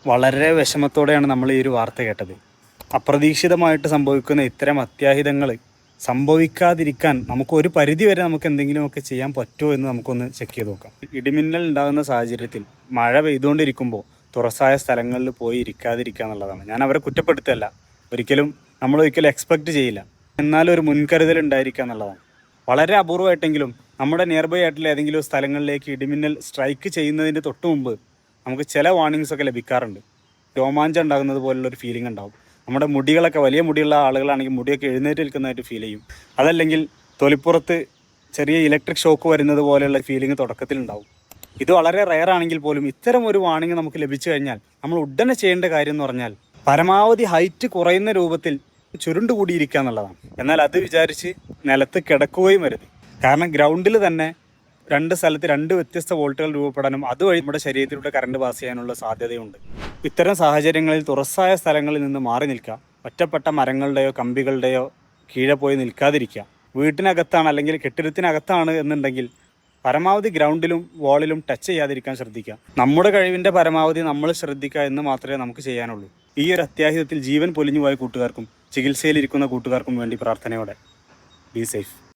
വളരെ വിഷമത്തോടെയാണ് നമ്മൾ ഈ ഒരു വാർത്ത കേട്ടത്. അപ്രതീക്ഷിതമായിട്ട് സംഭവിക്കുന്ന ഇത്തരം അത്യാഹിതങ്ങൾ സംഭവിക്കാതിരിക്കാൻ നമുക്ക് ഒരു പരിധി വരെ നമുക്ക് എന്തെങ്കിലുമൊക്കെ ചെയ്യാൻ പറ്റുമോ എന്ന് നമുക്കൊന്ന് ചെക്ക് ചെയ്ത് നോക്കാം. ഇടിമിന്നൽ ഉണ്ടാകുന്ന സാഹചര്യത്തിൽ മഴ പെയ്തുകൊണ്ടിരിക്കുമ്പോൾ തുറസായ സ്ഥലങ്ങളിൽ പോയി ഇരിക്കാതിരിക്കുക എന്നുള്ളതാണ്. ഞാൻ അവരെ കുറ്റപ്പെടുത്തല്ല, നമ്മൾ ഒരിക്കലും എക്സ്പെക്റ്റ് ചെയ്യില്ല, എന്നാലും ഒരു മുൻകരുതൽ ഉണ്ടായിരിക്കുക എന്നുള്ളതാണ്. വളരെ അപൂർവമായിട്ടെങ്കിലും നമ്മുടെ നിയർ ബൈ ആയിട്ടുള്ള ഏതെങ്കിലും സ്ഥലങ്ങളിലേക്ക് ഇടിമിന്നൽ സ്ട്രൈക്ക് ചെയ്യുന്നതിൻ്റെ തൊട്ട് മുമ്പ് നമുക്ക് ചില വാർണിങ്സ് ഒക്കെ ലഭിക്കാറുണ്ട്. രോമാഞ്ചം ഉണ്ടാകുന്നത് പോലുള്ളൊരു ഫീലിംഗ് ഉണ്ടാവും. നമ്മുടെ മുടികളൊക്കെ, വലിയ മുടിയുള്ള ആളുകളാണെങ്കിൽ മുടിയൊക്കെ എഴുന്നേറ്റ് നിൽക്കുന്നതായിട്ട് ഫീൽ ചെയ്യും. അതല്ലെങ്കിൽ തൊലിപ്പുറത്ത് ചെറിയ ഇലക്ട്രിക് ഷോക്ക് വരുന്നത് പോലെയുള്ള ഫീലിംഗ് തുടക്കത്തിലുണ്ടാവും. ഇത് വളരെ റെയർ ആണെങ്കിൽ പോലും ഇത്തരം ഒരു വാർണിംഗ് നമുക്ക് ലഭിച്ചു കഴിഞ്ഞാൽ നമ്മൾ ഉടനെ ചെയ്യേണ്ട കാര്യം എന്ന് പറഞ്ഞാൽ പരമാവധി ഹൈറ്റ് കുറയുന്ന രൂപത്തിൽ ചുരുണ്ടുകൂടിയിരിക്കുക എന്നുള്ളതാണ്. എന്നാൽ അത് വിചാരിച്ച് നിലത്ത് കിടക്കുകയും വരുത്. കാരണം ഗ്രൗണ്ടിൽ തന്നെ രണ്ട് സ്ഥലത്ത് രണ്ട് വ്യത്യസ്ത വോൾട്ടുകൾ രൂപപ്പെടാനും അതുവഴി നമ്മുടെ ശരീരത്തിലൂടെ കറണ്ട് പാസ് ചെയ്യാനുള്ള സാധ്യതയുണ്ട്. ഇത്തരം സാഹചര്യങ്ങളിൽ തുറസായ സ്ഥലങ്ങളിൽ നിന്ന് മാറി നിൽക്കുക. ഒറ്റപ്പെട്ട മരങ്ങളുടെയോ കമ്പികളുടെയോ കീഴെ പോയി നിൽക്കാതിരിക്കുക. വീട്ടിനകത്താണ് അല്ലെങ്കിൽ കെട്ടിടത്തിനകത്താണ് എന്നുണ്ടെങ്കിൽ പരമാവധി ഗ്രൗണ്ടിലും വാളിലും ടച്ച് ചെയ്യാതിരിക്കാൻ ശ്രദ്ധിക്കുക. നമ്മുടെ കഴിവിൻ്റെ പരമാവധി നമ്മൾ ശ്രദ്ധിക്കുക എന്ന് മാത്രമേ നമുക്ക് ചെയ്യാനുള്ളൂ. ഈ ഒരു അത്യാഹിതത്തിൽ ജീവൻ പൊലിഞ്ഞുപോയ കൂട്ടുകാർക്കും ചികിത്സയിലിരിക്കുന്ന കൂട്ടുകാർക്കും വേണ്ടി പ്രാർത്ഥനയോടെ ബി സേഫ്.